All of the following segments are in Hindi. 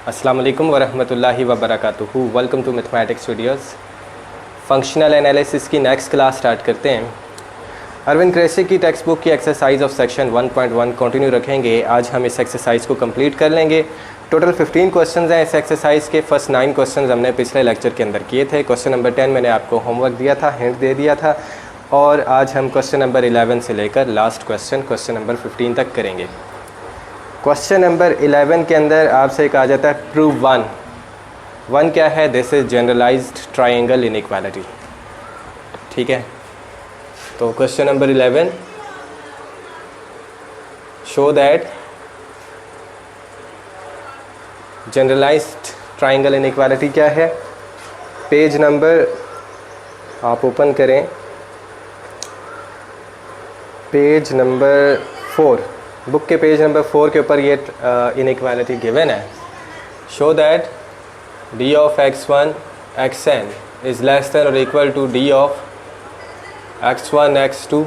अस्सलाम वालेकुम वरहमतुल्लाहि वबरकातुहू। Welcome to mathematics videos. Functional analysis की नेक्स्ट क्लास स्टार्ट करते हैं। अरविंद क्रेसी की टेक्स्ट बुक की एक्सरसाइज ऑफ सेक्शन 1.1 कंटिन्यू रखेंगे। आज हम इस एक्सरसाइज को कंप्लीट कर लेंगे। टोटल 15 क्वेश्चंस हैं इस एक्सरसाइज के। फर्स्ट 9 क्वेश्चंस हमने पिछले लेक्चर के अंदर किए थे। क्वेश्चन नंबर 10 मैंने आपको होमवर्क दिया था, हिंट दे दिया था, और आज हम क्वेश्चन नंबर 11 से लेकर लास्ट क्वेश्चन नंबर 15 तक करेंगे। क्वेश्चन नंबर 11 के अंदर आपसे कहा जाता है प्रूव वन क्या है? This is generalized triangle inequality. ठीक है, तो question number 11, show that generalized triangle inequality क्या है। पेज नंबर आप ओपन करें, पेज नंबर 4, बुक के पेज नंबर 4 के ऊपर ये इनइक्वालिटी गिवन है। Show that d of x1 xn is less than और equal to D of x1 x2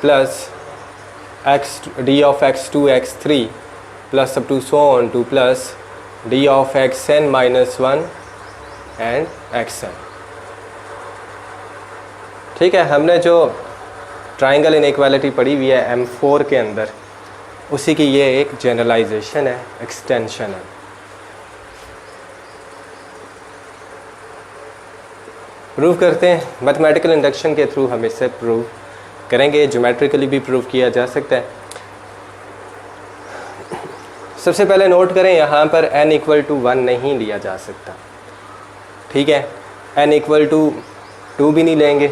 plus D of x2 x3 plus up to so on to plus D of xn minus 1 and xn। ठीक है, हमने जो ट्रायंगल इनइक्वालिटी पढ़ी हुई है M4 के अंदर, उसी की ये एक जनरलाइजेशन है, एक्सटेंशन है। प्रूव करते हैं मैथमेटिकल इंडक्शन के थ्रू। हम इससे प्रूव करेंगे, ज्योमेट्रिकली भी प्रूव किया जा सकता है। सबसे पहले नोट करें, यहाँ पर n इक्वल टू 1 नहीं लिया जा सकता। ठीक है, n इक्वल टू 2 भी नहीं लेंगे,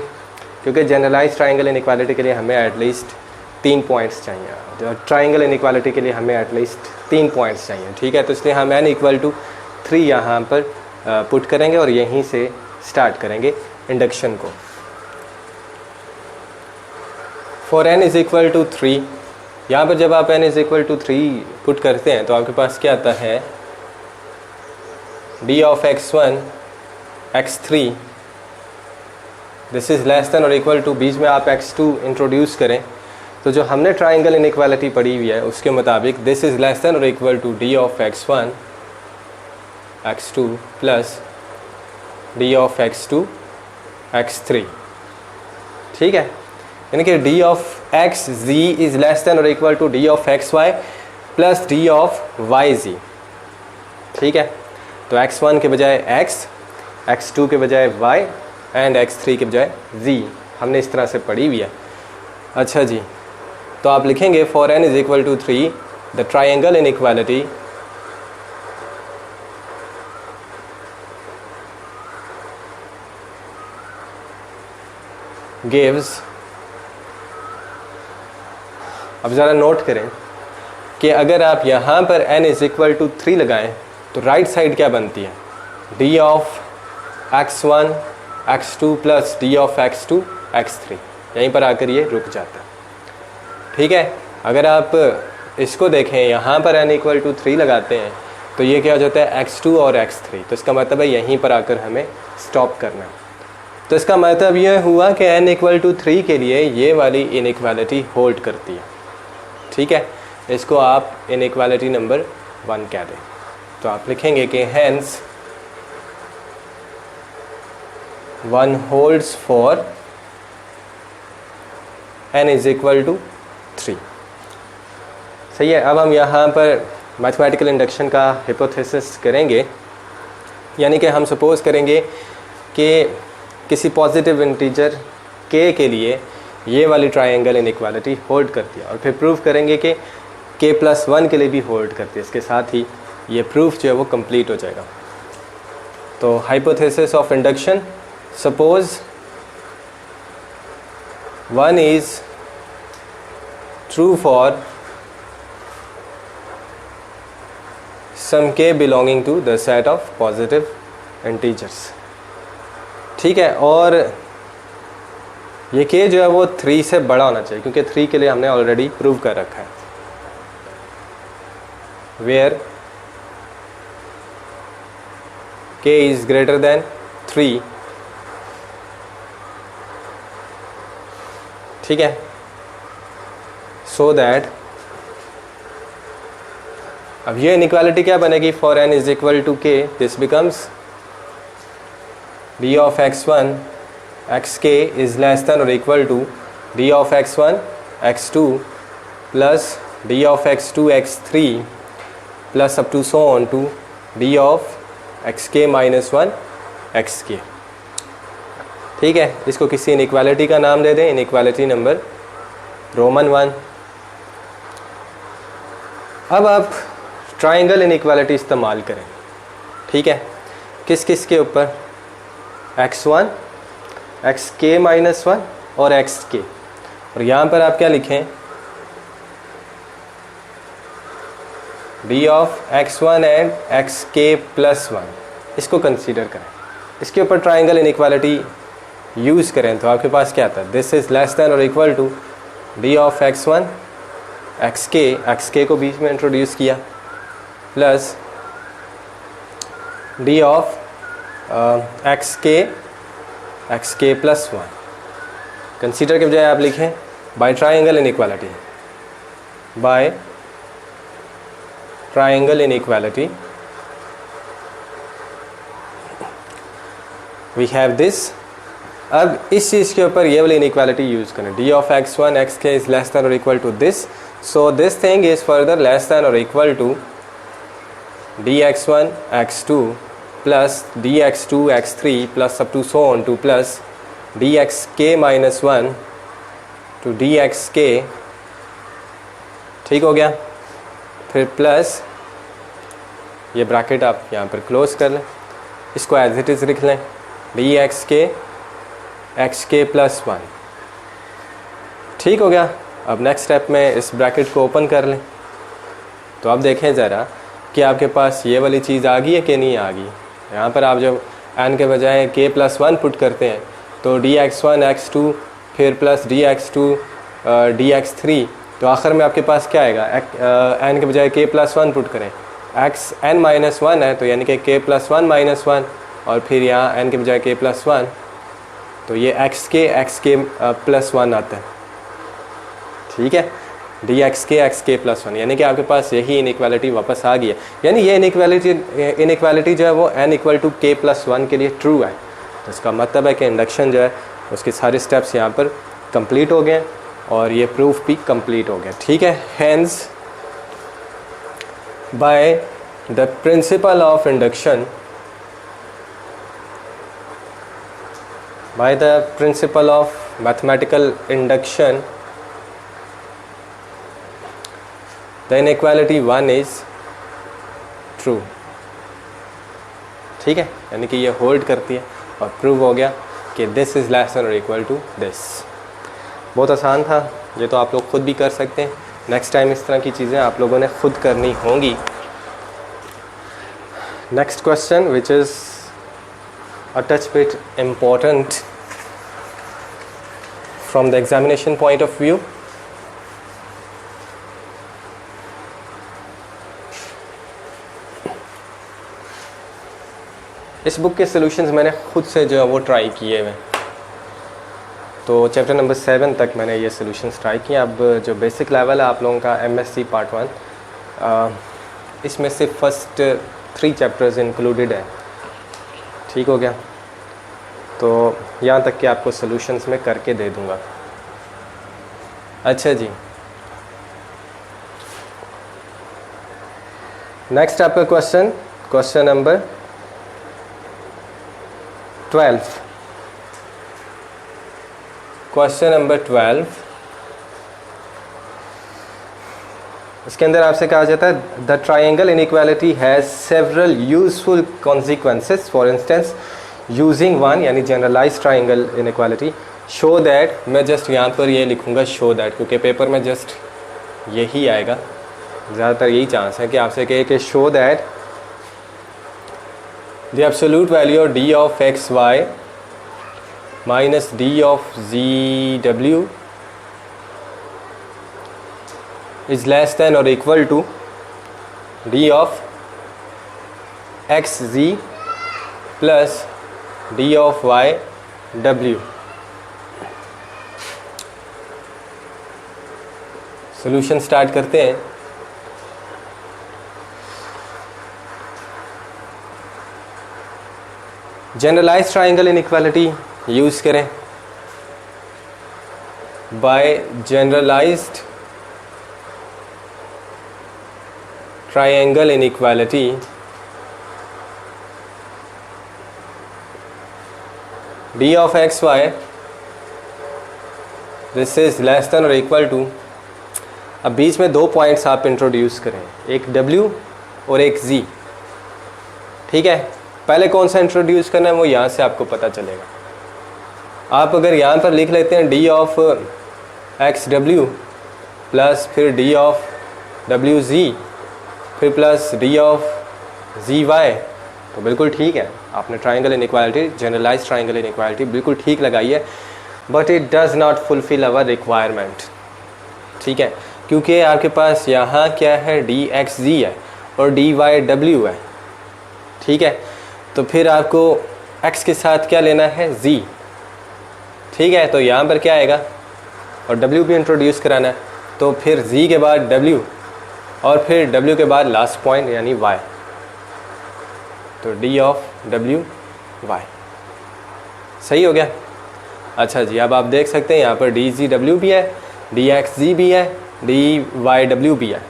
क्योंकि जनरलाइज ट्रायंगल इनइक्वालिटी के लिए हमें एटलीस्ट 3 पॉइंट्स चाहिए। ट्रायंगल इनइक्वालिटी के लिए हमें एटलीस्ट 3 पॉइंट्स चाहिए। ठीक है, तो इसलिए हम n इक्वल टू 3 यहाँ पर पुट करेंगे और यहीं से स्टार्ट करेंगे इंडक्शन को। For n is equal to 3, यहाँ पर जब आप n is equal to 3 put करते हैं तो आपके पास क्या आता है? d of x1 x3 this is less than और इक्वल टू, बीच में आप x2 इंट्रोड्यूस करें तो जो हमने ट्रायंगल इनइक्वालिटी पढ़ी हुई है उसके मुताबिक दिस इज़ लेस देन और equal to D of x1 x2 plus D of x2 x3। ठीक है, यानी कि D of x z is less than और equal to D of xy plus D of yz। ठीक है, तो x1 के बजाय x, x2 के बजाय y एंड x3 के बजाय z हमने इस तरह से पढ़ी हुई है। अच्छा जी, तो आप लिखेंगे for n is equal to 3 the triangle inequality gives. अब ज़रा नोट करें कि अगर आप यहाँ पर n इज़ इक्वल टू 3 लगाएं तो राइट साइड क्या बनती है? d of x1 x2 plus D of x2 x3। यहीं पर आकर ये रुक जाता है। ठीक है, अगर आप इसको देखें, यहाँ पर n इक्वल टू 3 लगाते हैं तो ये क्या हो जाता है? x2 और x3। तो इसका मतलब है यहीं पर आकर हमें स्टॉप करना है। तो इसका मतलब ये हुआ कि n इक्वल टू 3 के लिए ये वाली इनइक्वालिटी होल्ड करती है। ठीक है, इसको आप इनइक्वालिटी नंबर 1 कह दें। तो आप लिखेंगे कि hence 1 holds for n is equal to 3। सही है, अब हम यहाँ पर मैथमेटिकल इंडक्शन का हाइपोथेसिस करेंगे, यानी कि हम सपोज करेंगे कि किसी पॉजिटिव इंटीजर k के लिए ये वाली ट्रायंगल इनइक्वालिटी होल्ड करती है, और फिर प्रूव करेंगे कि k प्लस 1 के लिए भी होल्ड करती है। इसके साथ ही ये प्रूफ जो है वो कंप्लीट हो जाएगा। तो hypothesis of induction, suppose 1 is true for some k belonging to the set of positive integers. ठीक है, और ये k जो है वो 3 से बड़ा होना चाहिए, क्योंकि 3 के लिए हमने ऑलरेडी प्रूव कर रखा है। Where k is greater than 3। ठीक है, so that अब ये इनइक्वालिटी क्या बनेगी, for n is equal to k this becomes d of x1 xk is less than और equal to d of x1 x2 plus d of x2 x3 plus up to so on to d of xk minus 1 xk। ठीक है, इसको किसी इनइक्वालिटी का नाम दे दें, इनइक्वालिटी नंबर रोमन 1। अब आप ट्राइंगल इनइक्वालिटी इस्तेमाल करें। ठीक है, किस किस के ऊपर, x1 xk माइनस 1 और xk। और यहाँ पर आप क्या लिखें, d of x1 and xk plus 1, इसको कंसीडर करें। इसके ऊपर ट्राइंगल इनइक्वालिटी यूज़ करें तो आपके पास क्या आता है, दिस इज़ लेस देन और equal to d of x1 xk को बीच में इंट्रोड्यूस किया plus d of xk plus 1। Consider के बजाय आप लिखें by triangle inequality, by triangle inequality we have this. अब इस चीज़ के ऊपर ये वाली इनइक्वालिटी यूज़ करें, d of x1 xk is less than और equal to this, so this thing is further less than और equal to dx1 x2 plus dx2 x3 plus up to so on to plus dxk minus 1 to dxk। ठीक हो गया, फिर प्लस ये ब्रैकेट आप यहाँ पर क्लोज कर लें, इसको एज इट इज़ लिख लें, dxk xk प्लस 1। ठीक हो गया। अब नेक्स्ट स्टेप में इस ब्रैकेट को ओपन कर लें, तो अब देखें ज़रा कि आपके पास ये वाली चीज़ आ गई है कि नहीं आ गई। यहाँ पर आप जब n के बजाय k प्लस 1 पुट करते हैं तो dx1 x2 फिर प्लस dx2 dx3, तो आखिर में आपके पास क्या आएगा, n के बजाय k प्लस 1 पुट करें, x n माइनस 1 है तो यानी कि k प्लस 1 माइनस 1, और फिर यहाँ n के बजाय k प्लस 1, तो ये xk प्लस 1 आता है। ठीक है, dxk प्लस 1, यानी कि आपके पास यही इनइक्वालिटी वापस आ गई है। यानी ये इनइक्वालिटी जो है वो n equal to k plus 1 के लिए ट्रू है। तो इसका मतलब है कि इंडक्शन जो है उसके सारे स्टेप्स यहाँ पर कंप्लीट हो गए और ये प्रूफ भी कंप्लीट हो गया। ठीक है, hence by the principle of induction, by the principle of mathematical induction, the inequality 1 is true। ठीक है, यानी कि ये होल्ड करती है और प्रूव हो गया कि दिस इज़ लेस देन और इक्वल टू दिस। बहुत आसान था, ये तो आप लोग खुद भी कर सकते हैं। नेक्स्ट टाइम इस तरह की चीज़ें आप लोगों ने खुद करनी होंगी। Next question which is a touch bit important from the examination point of view. इस बुक के सॉल्यूशंस मैंने खुद से जो है वो ट्राई किए हुए, तो चैप्टर नंबर 7 तक मैंने ये सॉल्यूशंस ट्राई किए। अब जो बेसिक लेवल है आप लोगों का MSc पार्ट 1, इसमें से फर्स्ट 3 चैप्टर्स इंक्लूडेड है। ठीक हो गया, तो यहाँ तक कि आपको सॉल्यूशंस में करके दे दूँगा। अच्छा जी, नेक्स्ट आपका क्वेश्चन नंबर 12। क्वेश्चन नंबर 12, इसके अंदर आपसे कहा जाता है the triangle inequality has several useful consequences, for instance using one, यानी generalize triangle inequality, show that, मैं जस्ट यहाँ पर ये लिखूँगा शो दैट, क्योंकि पेपर में जस्ट यही आएगा, ज़्यादातर यही चांस है कि आपसे कहे कि show that the absolute value of D of x Y minus D of ji W is less than or equal to d of xz plus d of y w। Solution start करते हैं। जनरलाइज ट्राइंगल इनइक्वालिटी यूज़ करें। By generalized triangle inequality d of x y this is less than और इक्वल टू, अब बीच में दो पॉइंट्स आप इंट्रोड्यूस करें, एक w और एक z। ठीक है, पहले कौन सा इंट्रोड्यूस करना है वो यहाँ से आपको पता चलेगा। आप अगर यहाँ पर लिख लेते हैं d of X W plus फिर d ऑफ डब्ल्यू जी फिर plus d of ji Y, तो बिल्कुल ठीक है, आपने triangle inequality, generalize triangle inequality बिल्कुल ठीक लगाई है, but it does not fulfil our requirement. ठीक है, क्योंकि आपके पास यहाँ क्या है, डी एक्स जी है और डी वाई डब्ल्यू है। ठीक है, तो फिर आपको x के साथ क्या लेना है, z। ठीक है, तो यहाँ पर क्या आएगा, और w भी इंट्रोड्यूस कराना है, तो फिर z के बाद w और फिर w के बाद लास्ट पॉइंट यानी y, तो d ऑफ w y। सही हो गया। अच्छा जी, अब आप देख सकते हैं यहाँ पर डी जी डब्ल्यू भी है, डी एक्स जी भी है, डी वाई डब्ल्यू भी है।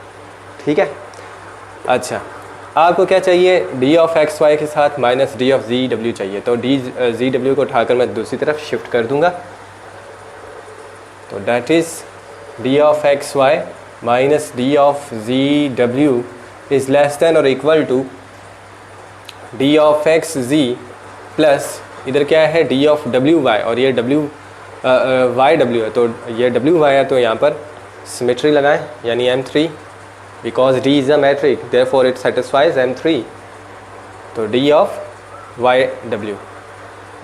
ठीक है, अच्छा आपको क्या चाहिए, डी ऑफ एक्स वाई के साथ minus D of ji W चाहिए, तो डी जी डब्ल्यू को उठाकर मैं दूसरी तरफ शिफ्ट कर दूंगा, तो that is d of x Y minus D of जी डब्ल्यू इज़ लेस देन और equal to D of x ji plus इधर क्या है, डी ऑफ डब्ल्यू वाई, और ये डब्ल्यू वाई डब्ल्यू है, तो ये डब्ल्यू वाई है, तो यहाँ पर सिमेट्री लगाएं यानी M3, because D is a matric therefore it satisfies M3, तो D ऑफ वाई डब्ल्यू।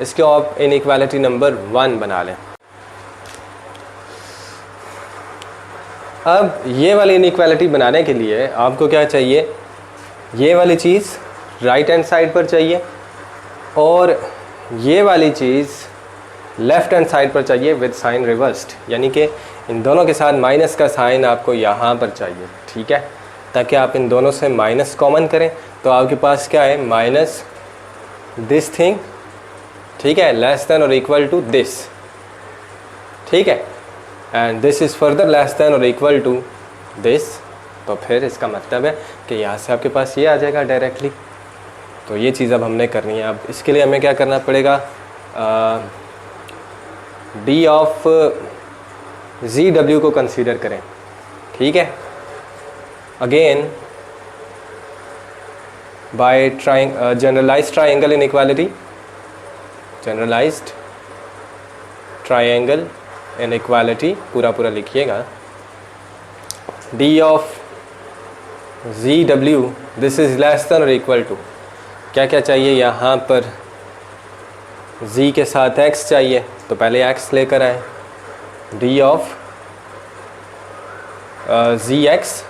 इसको आप इनइक्वालिटी नंबर 1 बना लें। अब ये वाली इनइक्वालिटी बनाने के लिए आपको क्या चाहिए, ये वाली चीज़ राइट हैंड साइड पर चाहिए और ये वाली चीज़ लेफ़्ट हैंड साइड पर चाहिए विद साइन रिवर्स्ड, यानी कि इन दोनों के साथ माइनस का साइन आपको यहाँ पर चाहिए। ठीक है, ताकि आप इन दोनों से माइनस कॉमन करें, तो आपके पास क्या है, माइनस दिस थिंग। ठीक है, लेस देन और इक्वल टू दिस। ठीक है, and this is further less than और इक्वल टू दिस, तो फिर इसका मतलब है कि यहाँ से आपके पास ये आ जाएगा डायरेक्टली। तो ये चीज़ अब हमने करनी है। अब इसके लिए हमें क्या करना पड़ेगा, डी ऑफ जी डब्ल्यू को कंसीडर करें। ठीक है, again by generalized triangle inequality, generalized triangle inequality पूरा पूरा लिखिएगा, D of ji W this is less than और इक्वल टू, क्या क्या चाहिए यहाँ पर, z के साथ x चाहिए, तो पहले x लेकर आए, d of ji x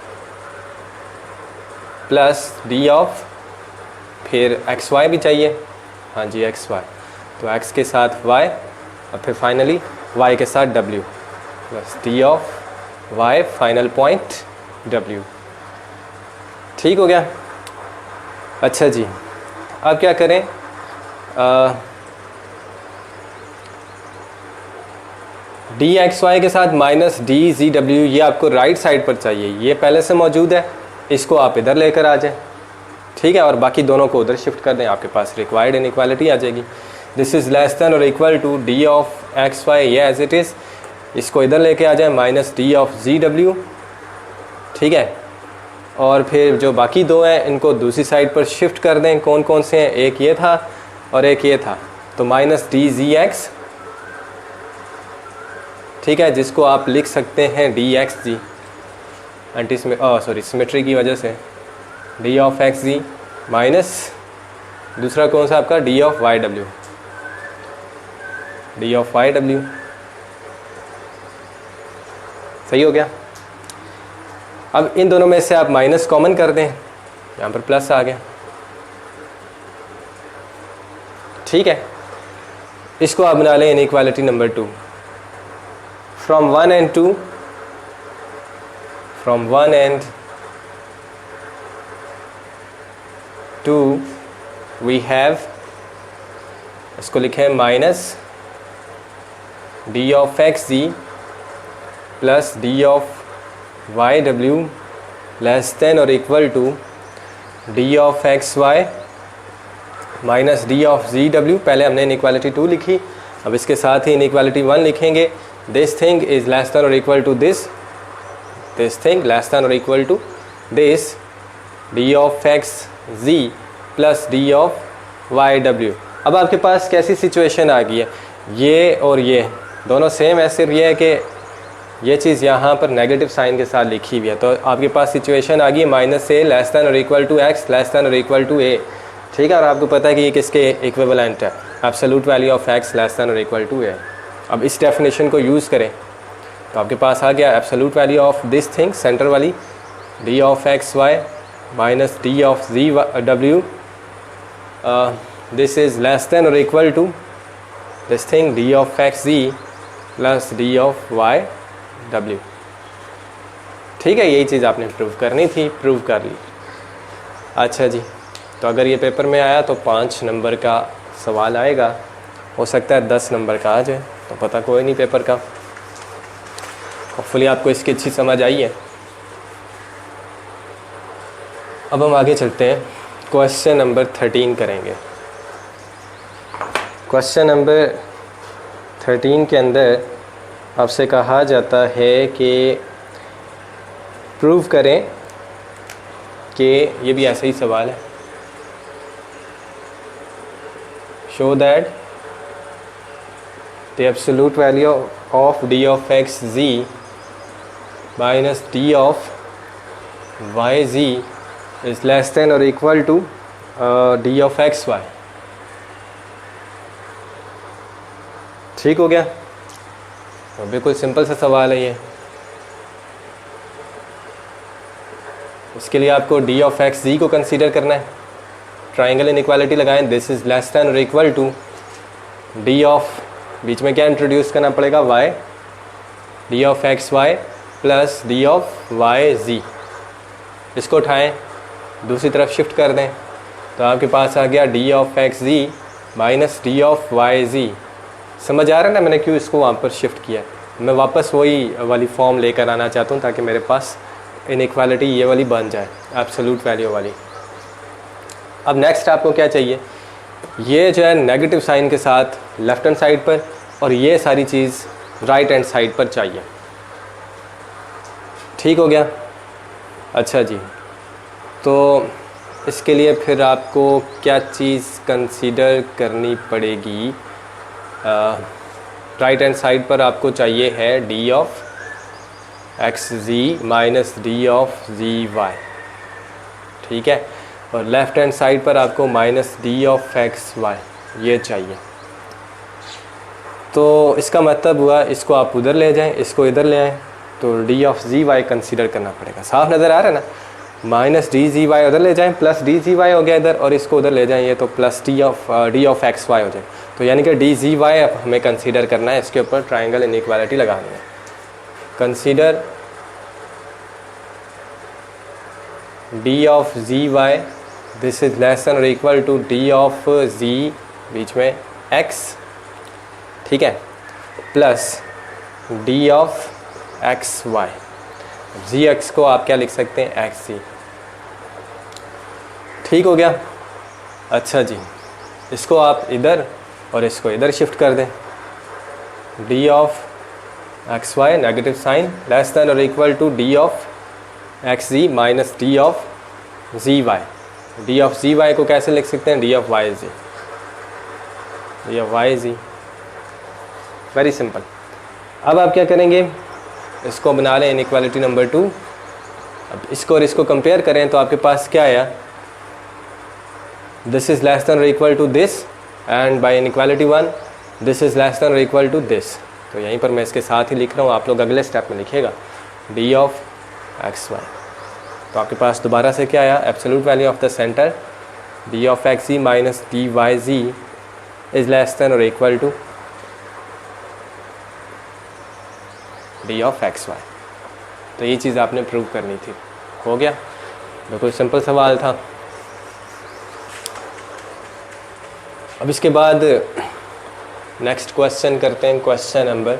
plus d of फिर एक्स वाई भी चाहिए, हाँ जी एक्स वाई, तो x के साथ y और फिर फाइनली y के साथ w plus d of y final point w। ठीक हो गया। अच्छा जी, अब क्या करें, डी एक्स वाई के साथ माइनस डी जी डब्ल्यू, ये आपको राइट साइड पर चाहिए, ये पहले से मौजूद है, इसको आप इधर लेकर आ जाएं। ठीक है, और बाकी दोनों को उधर शिफ्ट कर दें, आपके पास रिक्वायर्ड इनइक्वालिटी आ जाएगी। दिस इज़ लेस देन और equal to D of x Y, ये एज इट इज़, इसको इधर लेके आ जाए minus D of ji W. ठीक है, और फिर जो बाकी दो हैं इनको दूसरी साइड पर शिफ्ट कर दें। कौन कौन से हैं, एक ये था और एक ये था, तो माइनस डी जी एक्स। ठीक है, जिसको आप लिख सकते हैं D X G, anti symmetry की वजह से D of x ji minus दूसरा कौन सा आपका, D of Y W, D of Y W. सही हो गया। अब इन दोनों में से आप माइनस कॉमन कर दें, यहाँ पर प्लस आ गया। ठीक है, इसको आप बना लें inequality number 2। From one and two, from one and two we have इसको लिखें minus D of x ji plus D of Y डब्ल्यू लेस देन और equal to D of x Y minus D of जी डब्ल्यू। पहले हमने इनइक्वालिटी 2 लिखी, अब इसके साथ ही इनइक्वालिटी 1 लिखेंगे। This thing is less than और equal to this thing less than और equal to this d of x ji plus D of Y डब्ल्यू। अब आपके पास कैसी सिचुएशन आ गई है, ये और ये दोनों सेम है, सिर्फ ये है कि ये चीज़ यहाँ पर नेगेटिव साइन के साथ लिखी हुई है। तो आपके पास सिचुएशन आ गई माइनस ए लेस देन और equal to X less than और इक्वल टू ए, ठीक है। और आपको पता है कि ये किसके इक्विवेलेंट है, absolute value of x less than और इक्वल टू ए। अब इस डेफिनेशन को यूज़ करें तो आपके पास आ गया absolute value of this thing center वाली d of x Y minus D of ji W, this is less than और equal to this thing d of x ji plus D of Y डब्ल्यू, ठीक है। यही चीज़ आपने प्रूव करनी थी, प्रूव कर ली। अच्छा जी, तो अगर ये पेपर में आया तो 5 नंबर का सवाल आएगा, हो सकता है 10 नंबर का आ जाए, तो पता कोई नहीं पेपर का। होपफुली आपको इसकी अच्छी समझ आई है। अब हम आगे चलते हैं, क्वेश्चन नंबर 13 करेंगे। क्वेश्चन नंबर 13 के अंदर आपसे कहा जाता है कि प्रूव करें कि ये भी ऐसा ही सवाल है, show that the absolute value of D of x ji minus D of y z is less than और equal to D of x Y. ठीक हो गया, तो बिल्कुल सिंपल सा सवाल है ये। इसके लिए आपको डी ऑफ एक्स जी को कंसीडर करना है, ट्राइंगल इनइक्वालिटी लगाएं, दिस इज़ लेस देन और इक्वल टू डी ऑफ, बीच में क्या इंट्रोड्यूस करना पड़ेगा, y, d of x y plus D of y z. इसको उठाएं, दूसरी तरफ शिफ्ट कर दें, तो आपके पास आ गया d of x ji minus D of y z. समझ आ रहा है ना मैंने क्यों इसको वहाँ पर शिफ्ट किया। मैं वापस वही वाली फॉर्म लेकर आना चाहता हूँ ताकि मेरे पास इनइक्वालिटी ये वाली बन जाए, एब्सोल्यूट वैल्यू वाली। अब नेक्स्ट आपको क्या चाहिए, ये जो है नेगेटिव साइन के साथ लेफ्ट हैंड साइड पर, और ये सारी चीज़ राइट हैंड साइड पर चाहिए। ठीक हो गया। अच्छा जी, तो इसके लिए फिर आपको क्या चीज़ कंसीडर करनी पड़ेगी, राइट हैंड साइड पर आपको चाहिए है D of x ji minus D of ji Y, ठीक है। और लेफ्ट हैंड साइड पर आपको minus D of x Y ये चाहिए। तो इसका मतलब हुआ इसको आप उधर ले जाएं, इसको इधर ले आएँ, तो D of ji Y consider करना पड़ेगा। साफ नज़र आ रहा है ना, माइनस डी जी वाई उधर ले जाएं, प्लस डी जी वाई हो गया इधर, और इसको उधर ले जाएंगे तो plus D of x Y हो जाए। तो यानी कि डी जी वाई अब हमें कंसीडर करना है, इसके ऊपर ट्राइंगल इनइक्वालिटी लगानी है। Consider D of ji Y, this is less than और equal to D of G बीच में एक्स, ठीक है, plus D of x Y. G X को आप क्या लिख सकते हैं, एक्स जी। ठीक हो गया। अच्छा जी, इसको आप इधर और इसको इधर शिफ्ट कर दें, d of x y negative sign less than और equal to D of x ji minus D of ji y. D of ji y को कैसे लिख सकते हैं, d of y z, d of y z, very simple. अब आप क्या करेंगे, इसको बना लें इनइक्वालिटी नंबर 2। अब इसको और इसको कंपेयर करें तो आपके पास क्या आया, दिस इज़ लेस देन और equal to this, and by inequality 1 this is less than और इक्वल टू दिस। तो यहीं पर मैं इसके साथ ही लिख रहा हूँ, आप लोग अगले स्टेप में लिखिएगा डी ऑफ एक्स वाई। तो आपके पास दोबारा से क्या आया, absolute value of the center d of x ji minus d y z is less than और equal to D of x Y. तो ये चीज़ आपने प्रूव करनी थी। हो गया, बिल्कुल सिंपल सवाल था। अब इसके बाद नेक्स्ट क्वेश्चन करते हैं, क्वेश्चन नंबर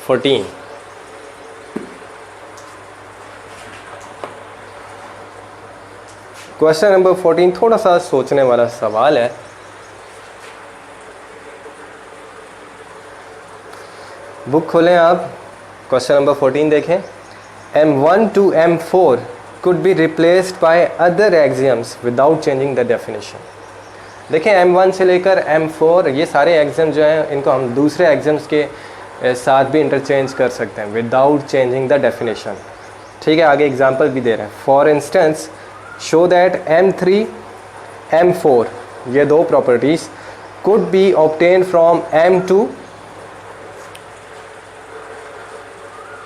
14। क्वेश्चन नंबर 14 थोड़ा सा सोचने वाला सवाल है। बुक खोलें आप, क्वेश्चन नंबर 14 देखें। M1 to M4 could be replaced by other axioms without changing the definition। देखें M1 से लेकर M4 ये सारे एग्जाम जो हैं इनको हम दूसरे एग्जाम्स के साथ भी इंटरचेंज कर सकते हैं विदाउट चेंजिंग द डेफिनेशन। ठीक है, आगे एग्जांपल भी दे रहे हैं। For instance show that M3 M4 ये दो properties could be obtain from M2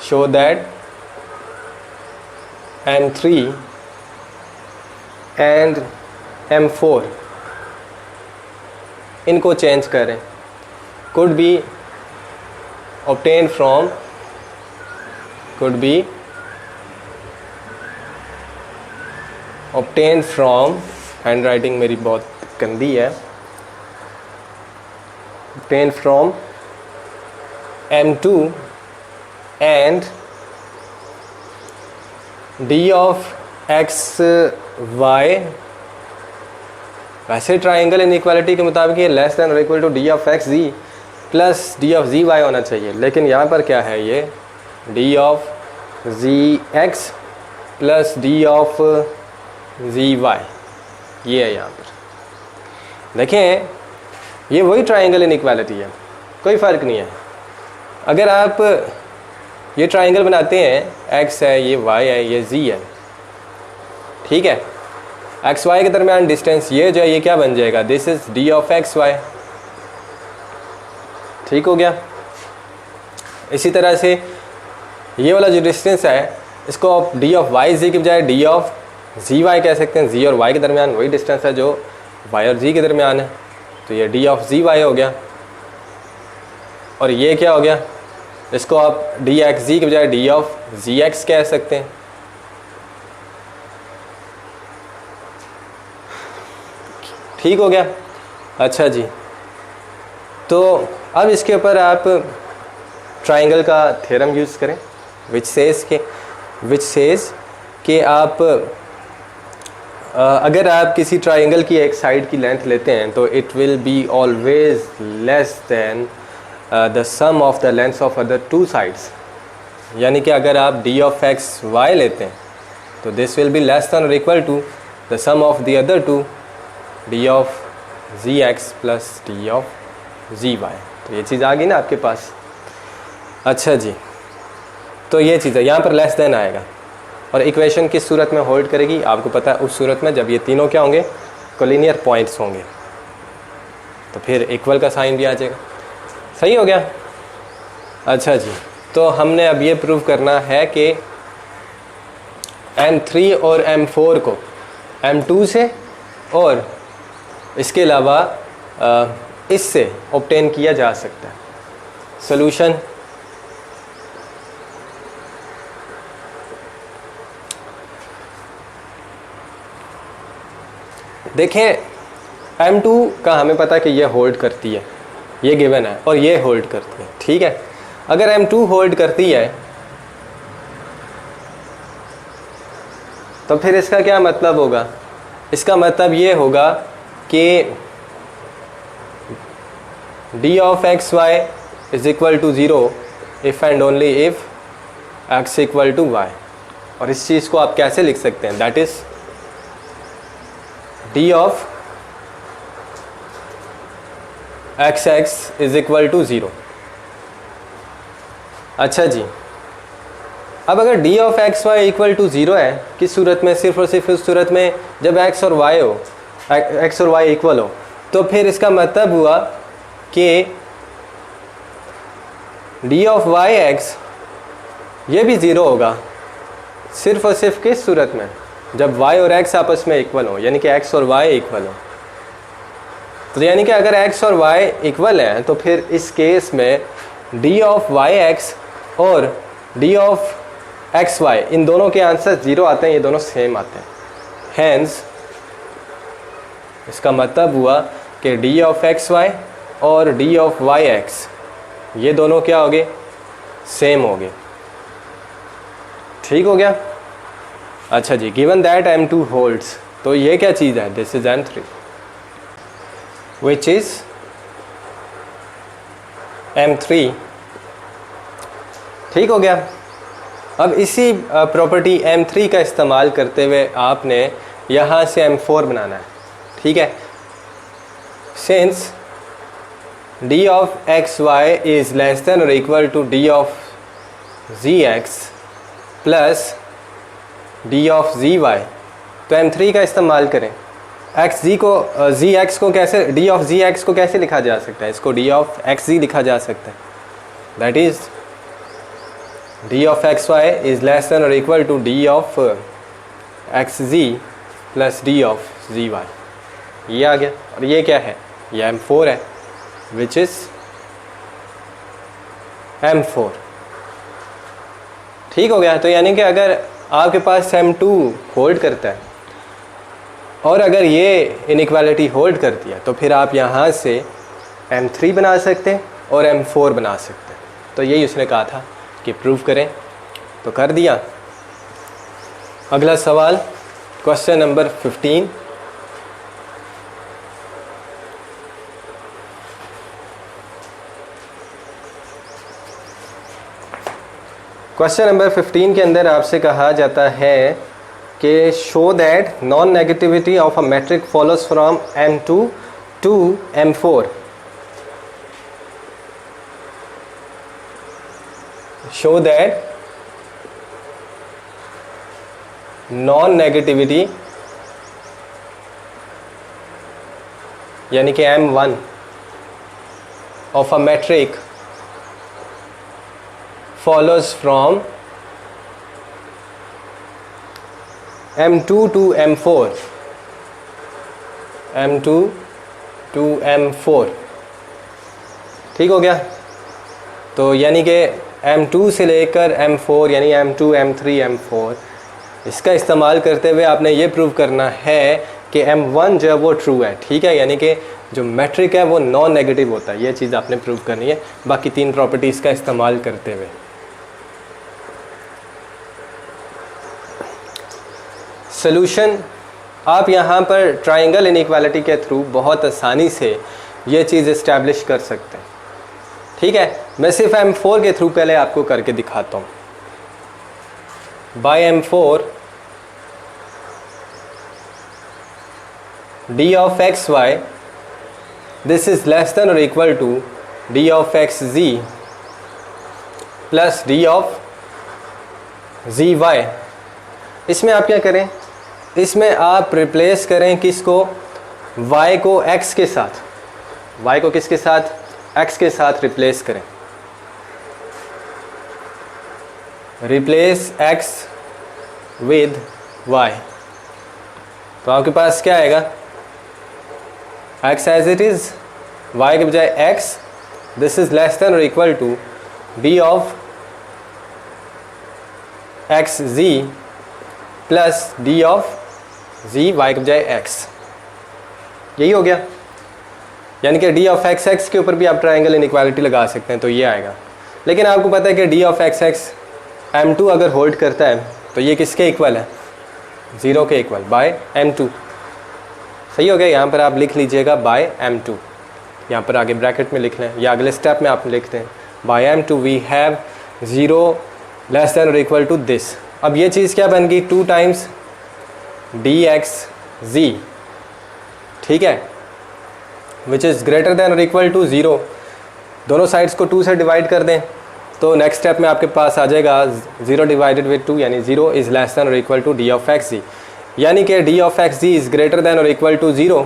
show that M3 and M4 इनको चेंज करें। could be obtained from hand writing मेरी बहुत गंदी है। obtained from M2 and D of x y। वैसे ट्राइंगल इनइक्वालिटी के मुताबिक ये लेस देन और equal to D of x ji plus D of ji Y होना चाहिए, लेकिन यहाँ पर क्या है, ये D of ji x plus D of ji Y ये है यहाँ पर। देखें ये वही ट्राइंगल इनइक्वालिटी है, कोई फ़र्क नहीं है। अगर आप ये ट्राइंगल बनाते हैं, एक्स है, ये वाई है, ये जी है, ठीक है, एक्स वाई के दरमियान डिस्टेंस ये जो है ये क्या बन जाएगा, this is D of x Y. ठीक हो गया। इसी तरह से ये वाला जो डिस्टेंस है इसको आप डी ऑफ वाई जी के बजाय डी ऑफ जी वाई कह सकते हैं। जी और वाई के दरमियान वही डिस्टेंस है जो वाई और जी के दरमियान है, तो ये डी ऑफ जी वाई हो गया। और ये क्या हो गया, इसको आप डी एक्स जी के बजाय डी ऑफ जी एक्स कह सकते हैं। ठीक हो गया। अच्छा जी, तो अब इसके ऊपर आप ट्राइंगल का थ्योरम यूज़ करें विच सेज कि आप अगर आप किसी ट्राइंगल की एक साइड की लेंथ लेते हैं तो it will be always less than the sum of the lengths of other two sides. यानी कि अगर आप डी ऑफ एक्स वाई लेते हैं तो this will be less than और equal to the sum of the other two D of ji x plus D of ji Y. तो ये चीज़ आ गई ना आपके पास। अच्छा जी, तो ये चीज़ है, यहाँ पर लेस देन आएगा और इक्वेशन किस सूरत में होल्ड करेगी आपको पता है, उस सूरत में जब ये तीनों क्या होंगे, कोलिनियर पॉइंट्स होंगे, तो फिर इक्वल का साइन भी आ जाएगा। सही हो गया। अच्छा जी, तो हमने अब ये प्रूव करना है कि M3 और M4 को M2 से और इसके अलावा इससे ऑब्टेन किया जा सकता है। सॉल्यूशन देखें, M2 का हमें पता है कि ये होल्ड करती है, ये गिवन है, और ये होल्ड करती है। ठीक है, अगर M2 होल्ड करती है तो फिर इसका क्या मतलब होगा, इसका मतलब ये होगा कि D of x Y is equal to 0 if and only if X equal to Y. और इस चीज़ को आप कैसे लिख सकते हैं, that is D of X X is equal to 0। अच्छा जी, अब अगर D of x Y equal to 0 है, किस सूरत में, सिर्फ और सिर्फ उस सूरत में जब एक्स और वाई हो, एक्स और वाई इक्वल हो, तो फिर इसका मतलब हुआ कि डी ऑफ वाई एक्स ये भी 0 होगा, सिर्फ और सिर्फ किस सूरत में, जब वाई और एक्स आपस में इक्वल हो, यानी कि एक्स और वाई इक्वल हो। तो यानी कि अगर एक्स और वाई इक्वल हैं तो फिर इस केस में डी ऑफ वाई एक्स और डी ऑफ एक्स वाई इन दोनों के आंसर 0 आते हैं, ये दोनों सेम आते हैं। हैंस इसका मतलब हुआ कि डी ऑफ एक्स वाई और डी ऑफ वाई एक्स ये दोनों क्या हो गए, सेम हो गए। ठीक हो गया। अच्छा जी, गिवन दैट M2 होल्ड्स, तो ये क्या चीज़ है, this is M3 which is M3। ठीक हो गया। अब इसी प्रॉपर्टी M3 का इस्तेमाल करते हुए आपने यहाँ से M4 बनाना है। ठीक है, since d of x Y is less than और equal to d of ji x plus d of ji Y, तो M3 का इस्तेमाल करें। एक्स जी को जी एक्स को कैसे, d ऑफ जी एक्स को कैसे लिखा जा सकता है, इसको d ऑफ एक्स जी लिखा जा सकता है। That is d of x Y is less than और equal to d of x ji plus d of ji Y. ये आ गया। और ये क्या है, ये M4 है विच इज M4। ठीक हो गया। तो यानी कि अगर आपके पास M2 होल्ड करता है और अगर ये इनइक्वालिटी होल्ड करती है तो फिर आप यहाँ से M3 बना सकते हैं और M4 बना सकते हैं। तो यही उसने कहा था कि प्रूव करें, तो कर दिया। अगला सवाल, क्वेश्चन नंबर 15। क्वेश्चन नंबर 15 के अंदर आपसे कहा जाता है कि show that non negativity of a metric follows from M2 to M4। Show that non negativity यानी कि M1 of a metric follows from M2 to M4, M2 to M4। ठीक हो गया। तो यानी कि M2 से लेकर M4 यानी M2 M3 M4, इसका इस्तेमाल करते हुए आपने ये प्रूव करना है कि M1 जो है वो ट्रू है। ठीक है, यानी कि जो मैट्रिक है वो नॉन नेगेटिव होता है। ये चीज़ आपने प्रूव करनी है बाकी तीन प्रॉपर्टीज़ का इस्तेमाल करते हुए। सॉल्यूशन, आप यहाँ पर ट्रायंगल इनइक्वालिटी के थ्रू बहुत आसानी से ये चीज़ इस्टेब्लिश कर सकते हैं। ठीक है, मैं सिर्फ M4 के थ्रू पहले आपको करके दिखाता हूँ। By M4 d of x y this is less than और equal to d of x ji plus d of ji y. इसमें आप क्या करें, इसमें आप रिप्लेस करें किसको, y को x के साथ, y को किसके साथ, x के साथ रिप्लेस करें। रिप्लेस x विद y, तो आपके पास क्या आएगा, x as it is, y के बजाय x, this is less than और equal to d of x ji plus d of ji y के बजाय x। यही हो गया। यानी कि d ऑफ एक्स एक्स के ऊपर भी आप ट्रायंगल इनइक्वालिटी लगा सकते हैं, तो ये आएगा। लेकिन आपको पता है कि d of X x M2 अगर होल्ड करता है तो ये किसके इक्वल है, 0 के इक्वल, बाय M2। सही हो गया। यहाँ पर आप लिख लीजिएगा बाय M2, यहाँ पर आगे ब्रैकेट में लिख लें या अगले स्टेप में आप लिखते हैं by M2 we have 0 less than और इक्वल टू दिस। अब ये चीज़ क्या बन गई, 2 टाइम्स dxz। ठीक है, विच इज़ ग्रेटर देन और इक्वल टू 0। दोनों साइड्स को 2 से डिवाइड कर दें तो नेक्स्ट स्टेप में आपके पास आ जाएगा 0 डिवाइडेड विद 2 यानी 0 इज़ लेस देन और equal to d of x z, यानी कि d of x z is greater than और इक्वल टू 0।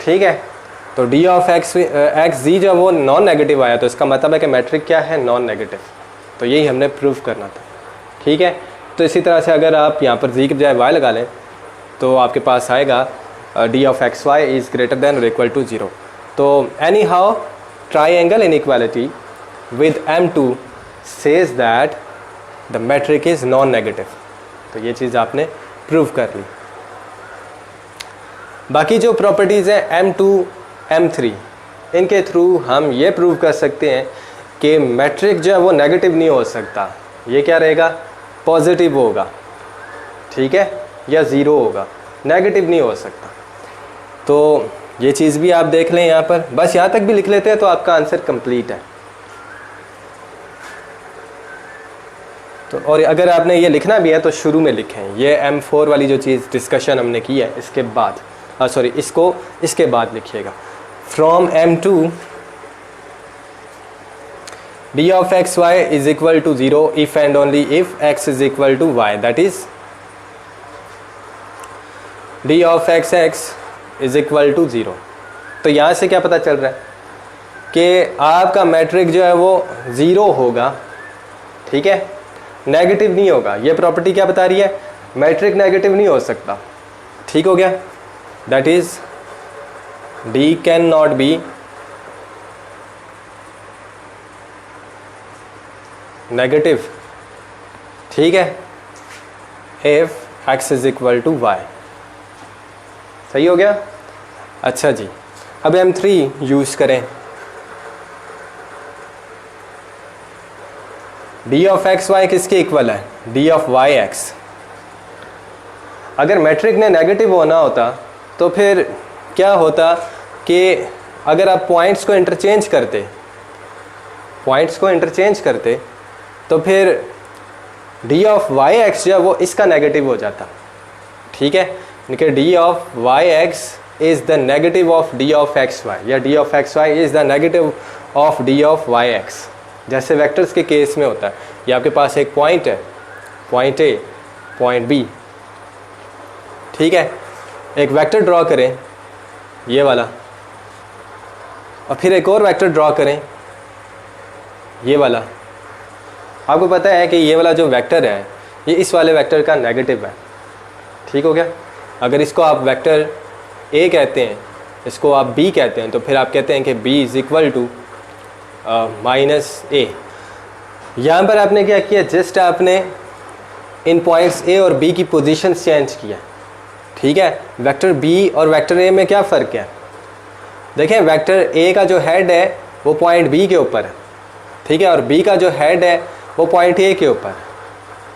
ठीक है, तो d ऑफ एक्स जी जब वो नॉन नेगेटिव आया तो इसका मतलब है कि मैट्रिक क्या है, नॉन नेगेटिव। तो यही हमने प्रूव करना था। ठीक है, तो इसी तरह से अगर आप यहाँ पर जी के बजाय y लगा लें तो आपके पास आएगा d of x Y is greater than और इक्वल टू 0। तो anyhow triangle inequality with M2 says that the metric is non negative. तो ये चीज़ आपने प्रूव कर ली। बाकी जो प्रॉपर्टीज़ हैं M2 M3, इनके थ्रू हम ये प्रूव कर सकते हैं कि मैट्रिक जो है वो नेगेटिव नहीं हो सकता। ये क्या रहेगा, पॉजिटिव होगा, ठीक है, या ज़ीरो होगा, नेगेटिव नहीं हो सकता। तो ये चीज़ भी आप देख लें यहाँ पर, बस यहाँ तक भी लिख लेते हैं तो आपका आंसर कंप्लीट है। तो और अगर आपने ये लिखना भी है तो शुरू में लिखें, ये M4 वाली जो चीज़ डिस्कशन हमने की है इसके बाद, सॉरी इसको इसके बाद लिखिएगा। From M2 d of x y is equal to 0 if and only if x is equal to y, that is d of x x is equal to 0। तो यहाँ से क्या पता चल रहा है कि आपका मैट्रिक जो है वो ज़ीरो होगा, ठीक है, नेगेटिव नहीं होगा। ये प्रॉपर्टी क्या बता रही है, मैट्रिक नेगेटिव नहीं हो सकता, ठीक हो गया। That is D can not be negative, ठीक है, if x is equal to y। सही हो गया। अच्छा जी, अब M3 यूज करें। d ऑफ एक्स वाई किसके इक्वल है, d ऑफ वाई एक्स। अगर मैट्रिक ने नेगेटिव होना होता तो फिर क्या होता कि अगर आप पॉइंट्स को इंटरचेंज करते तो फिर d ऑफ वाई एक्स जो है वो इसका नेगेटिव हो जाता, ठीक है, यानी d of Y X is the negative of d of x Y, या d of x Y is the negative of d of Y X. जैसे वेक्टर्स के केस में होता है, ये आपके पास एक पॉइंट है, पॉइंट ए, पॉइंट बी, ठीक है, एक वेक्टर ड्रॉ करें ये वाला, और फिर एक और वेक्टर ड्रॉ करें ये वाला। आपको पता है कि ये वाला जो वेक्टर है ये इस वाले वेक्टर का नेगेटिव है, ठीक हो गया। अगर इसको आप वेक्टर ए कहते हैं, इसको आप बी कहते हैं, तो फिर आप कहते हैं कि b is equal to minus a. यहाँ पर आपने क्या किया, जस्ट आपने इन पॉइंट्स ए और बी की पोजीशंस चेंज किया, ठीक है। वेक्टर बी और वेक्टर ए में क्या फ़र्क है, देखें वेक्टर ए का जो हेड है वो पॉइंट बी के ऊपर है, ठीक है, और बी का जो हेड है वो पॉइंट ए के ऊपर,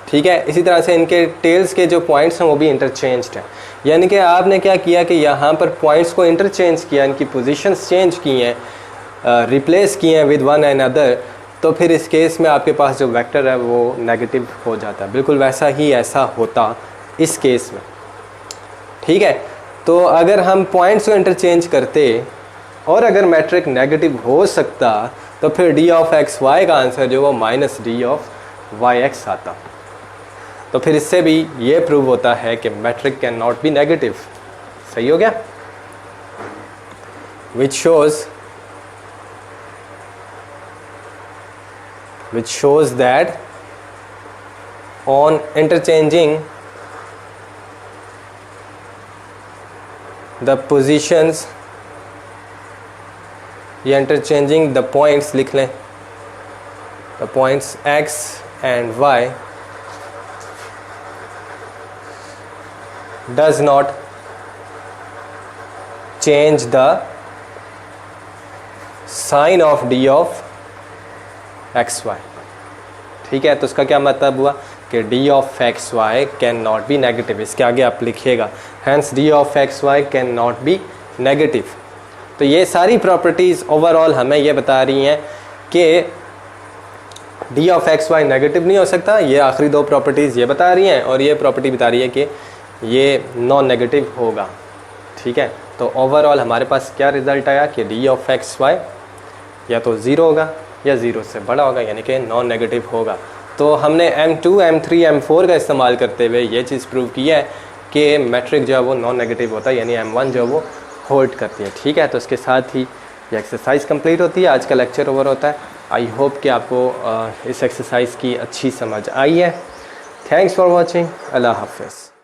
ठीक है। इसी तरह से इनके टेल्स के जो पॉइंट्स हैं वो भी इंटरचेंज्ड हैं, यानी कि आपने क्या किया कि यहाँ पर पॉइंट्स को इंटरचेंज किया, इनकी पोजीशंस चेंज की हैं, रिप्लेस किए हैं विद वन एंड अदर, तो फिर इस केस में आपके पास जो वेक्टर है वो नेगेटिव हो जाता है। बिल्कुल वैसा ही ऐसा होता इस केस में, ठीक है। तो अगर हम पॉइंट्स को इंटरचेंज करते और अगर मैट्रिक नेगेटिव हो सकता तो फिर d ऑफ एक्स वाई का आंसर जो वो minus d of Y X आता। तो फिर इससे भी ये प्रूव होता है कि metric can not be negative. सही हो गया। which shows that on interchanging the positions या interchanging the points लिख लें, the points x and y does not change the sign of d of x Y, ठीक है। तो उसका क्या मतलब हुआ कि d of x y can not be negative. इसके आगे आप लिखिएगा hence d of x y can not be negative. तो ये सारी प्रॉपर्टीज़ ओवरऑल हमें ये बता रही हैं कि d of x y negative नहीं हो सकता। ये आखिरी दो प्रॉपर्टीज़ ये बता रही हैं और ये प्रॉपर्टी बता रही है कि ये नॉन नेगेटिव होगा, ठीक है। तो ओवरऑल हमारे पास क्या रिज़ल्ट आया कि d ऑफ एक्स वाई या तो ज़ीरो होगा या ज़ीरो से बड़ा होगा, यानी कि नॉन नेगेटिव होगा। तो हमने M2, M3, M4 का इस्तेमाल करते हुए ये चीज़ प्रूव की है कि मैट्रिक जो है वो नॉन नेगेटिव होता है, यानी M1 जो है वो होल्ड करती है, ठीक है। तो इसके साथ ही ये एक्सरसाइज कंप्लीट होती है, आज का लेक्चर ओवर होता है। आई होप कि आपको इस एक्सरसाइज की अच्छी समझ आई है। Thanks for watching. अल्लाह हाफ़िज़।